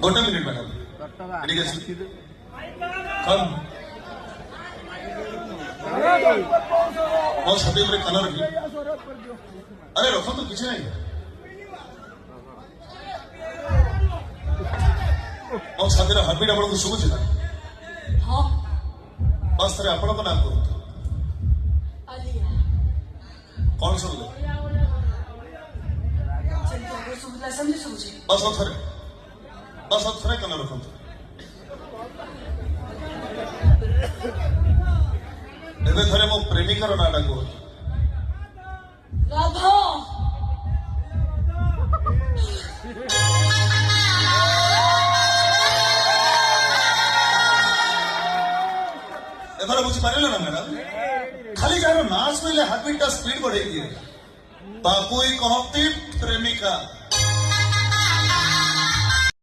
गोटे minute madam कम मो छाती में कलर भी अरे रखो तो किसी नहीं मो छाती हार्टबीट आपको शुभुची ना हाँ बस थे आपण को नाम करूँ कौन शुभले बस थे कन रखु एवं थे मो प्रेमिकार नाटा कहूँ राधा एथर बुझी पारे ना मैडम खाली जार ना शुणिले हार्टबीट स्पीड बढ़े दिए बापू ही कहती प्रेमिका